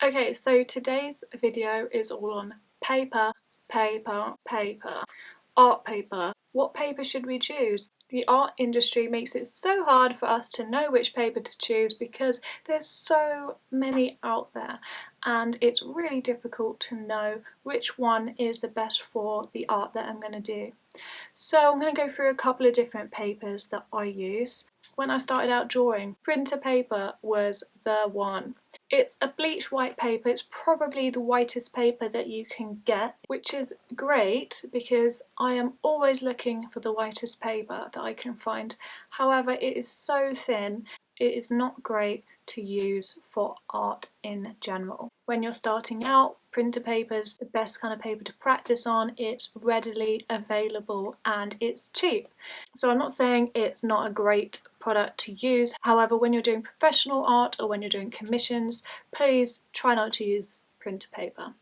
Okay, so today's video is all on paper, art paper. What paper should we choose? The art industry makes it so hard for us to know which paper to choose because there's so many out there, and it's really difficult to know which one is the best for the art that I'm going to do. So I'm going to go through a couple of different papers that I use. When I started out drawing, printer paper was the one. It's a bleach white paper. It's probably the whitest paper that you can get, which is great because I am always looking for the whitest paper that I can find. However, it is so thin, it is not great to use for art in general. When you're starting out, printer paper is the best kind of paper to practice on. It's readily available and it's cheap. So I'm not saying it's not a great product to use. However, when you're doing professional art or when you're doing commissions, please try not to use printer paper.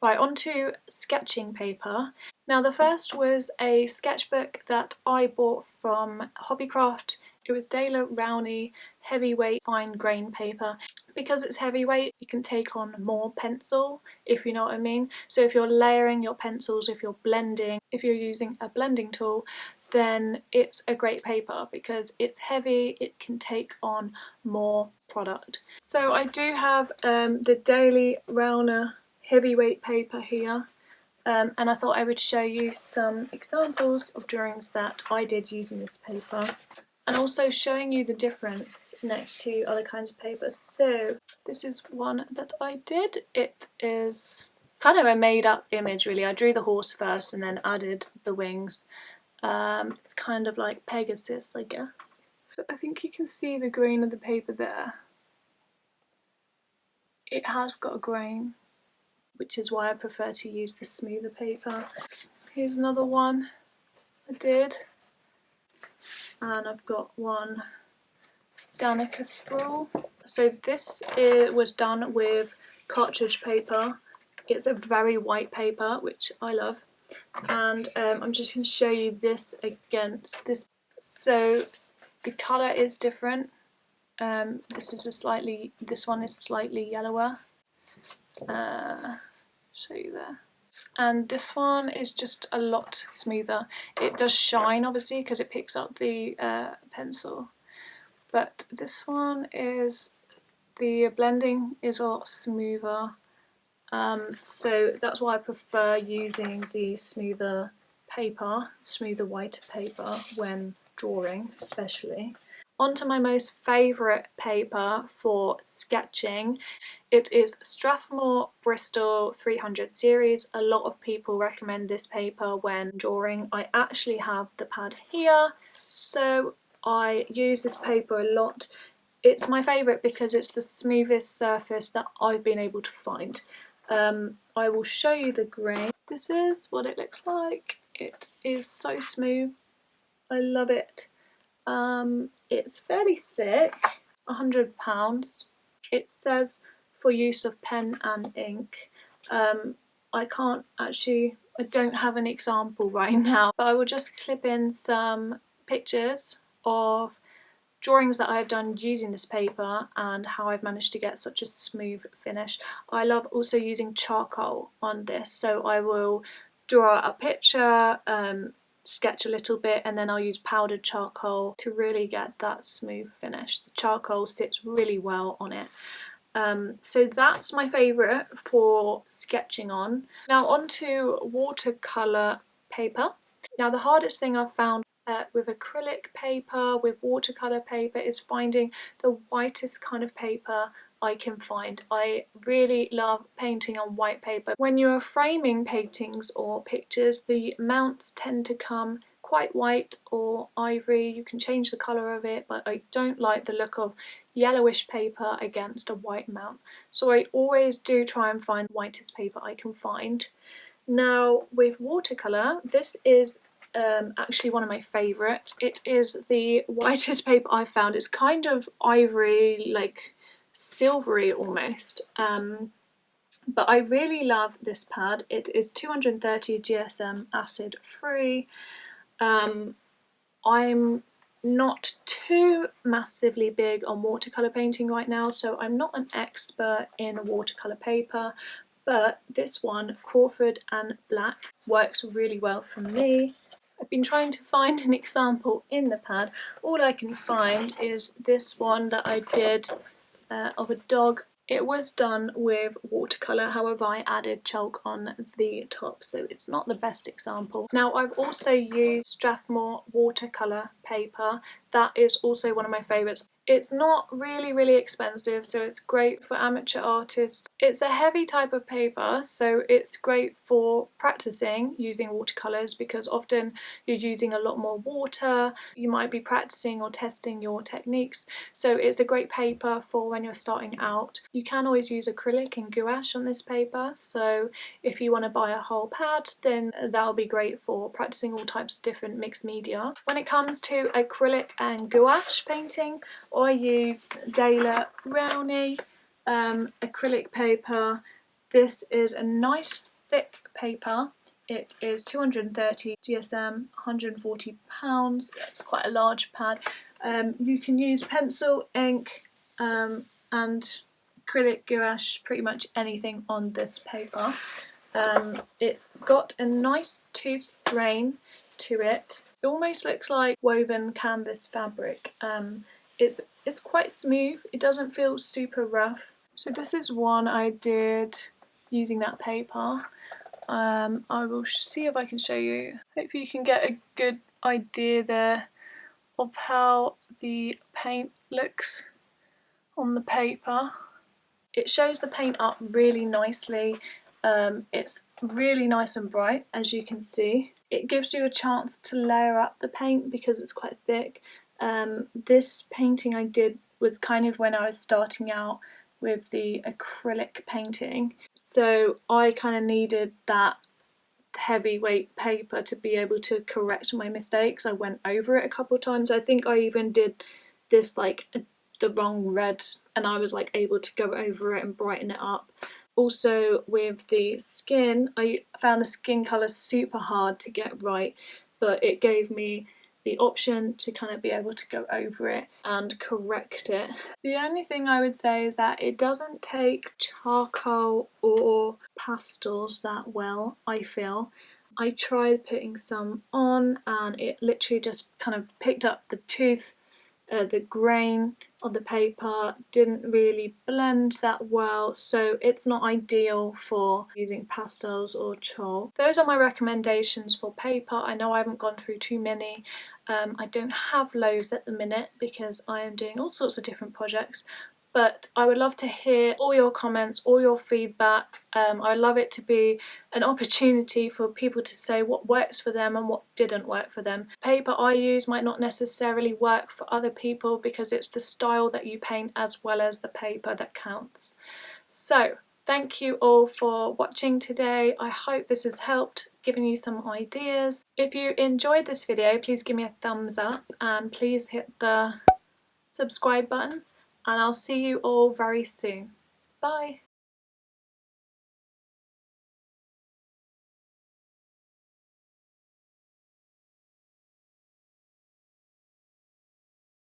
Right, on to sketching paper. Now the first was a sketchbook that I bought from Hobbycraft. It was Daler Rowney heavyweight fine grain paper. Because it's heavyweight, you can take on more pencil, if you know what I mean. So if you're layering your pencils, if you're blending, if you're using a blending tool, then it's a great paper because it's heavy, it can take on more product. So I do have the Daler Rowney heavyweight paper here, and I thought I would show you some examples of drawings that I did using this paper, and also showing you the difference next to other kinds of papers. So this is one that I did. It is kind of a made up image really. I drew the horse first and then added the wings. It's kind of like Pegasus, I guess. So I think you can see the grain of the paper there. It has got a grain, which is why I prefer to use the smoother paper. Here's another one I did, and I've got one Danica Sprawl. So this was done with cartridge paper. It's a very white paper, which I love, and I'm just going to show you this against this. So the colour is different. This one is slightly yellower. Show you there. And this one is just a lot smoother. It does shine obviously because it picks up the pencil, but this one is, the blending is a lot smoother, so that's why I prefer using the smoother paper, smoother white paper when drawing especially. On to my most favourite paper for sketching. It is Strathmore Bristol 300 series. A lot of people recommend this paper when drawing. I actually have the pad here, so I use this paper a lot. It's my favourite because it's the smoothest surface that I've been able to find. I will show you the grain. This is what it looks like. It is so smooth. I love it. It's fairly thick, £100. It says for use of pen and ink. I don't have an example right now, but I will just clip in some pictures of drawings that I've done using this paper and how I've managed to get such a smooth finish. I love also using charcoal on this, so I will draw a picture, sketch a little bit, and then I'll use powdered charcoal to really get that smooth finish. The charcoal sits really well on it. So that's my favourite for sketching on. Now on to watercolour paper. Now the hardest thing I've found with acrylic paper, with watercolour paper, is finding the whitest kind of paper I can find. I really love painting on white paper. When you're framing paintings or pictures, the mounts tend to come quite white or ivory. You can change the colour of it, but I don't like the look of yellowish paper against a white mount. So I always do try and find the whitest paper I can find. Now with watercolour, this is actually one of my favourite. It is the whitest paper I've found. It's kind of ivory, like silvery almost, but I really love this pad. It is 230 GSM acid free. I'm not too massively big on watercolor painting right now, so I'm not an expert in watercolor paper, but this one, Crawford and Black, works really well for me. I've been trying to find an example in the pad. All I can find is this one that I did of a dog. It was done with watercolour, however I added chalk on the top, so it's not the best example. Now I've also used Strathmore watercolour paper. That is also one of my favourites. It's not really expensive, so it's great for amateur artists. It's a heavy type of paper, so it's great for practicing using watercolours because often you're using a lot more water. You might be practicing or testing your techniques, so it's a great paper for when you're starting out. You can always use acrylic and gouache on this paper, so if you want to buy a whole pad, then that'll be great for practicing all types of different mixed media. When it comes to acrylic and gouache painting, I use Daler Rowney acrylic paper. This is a nice thick paper. It is 230 GSM, 140 pounds. It's quite a large pad. You can use pencil, ink, and acrylic gouache, pretty much anything on this paper. It's got a nice tooth grain to it. It almost looks like woven canvas fabric. It's quite smooth. It doesn't feel super rough. So this is one I did using that paper. I will see if I can show you. Hopefully you can get a good idea there of how the paint looks on the paper. It shows the paint up really nicely. It's really nice and bright, as you can see. It gives you a chance to layer up the paint because it's quite thick. This painting I did was kind of when I was starting out with the acrylic painting, so I kind of needed that heavyweight paper to be able to correct my mistakes. I went over it a couple of times. I think I even did this like the wrong red, and I was like able to go over it and brighten it up. Also with the skin, I found the skin colour super hard to get right, but it gave me the option to kind of be able to go over it and correct it. The only thing I would say is that it doesn't take charcoal or pastels that well, I feel. I tried putting some on and it literally just kind of picked up the tooth. The grain on the paper didn't really blend that well, so it's not ideal for using pastels or chalk. Those are my recommendations for paper. I know I haven't gone through too many. I don't have loads at the minute because I am doing all sorts of different projects, but I would love to hear all your comments, all your feedback. I'd love it to be an opportunity for people to say what works for them and what didn't work for them. Paper I use might not necessarily work for other people because it's the style that you paint as well as the paper that counts. So thank you all for watching today. I hope this has helped, given you some ideas. If you enjoyed this video, please give me a thumbs up and please hit the subscribe button, and I'll see you all very soon. Bye!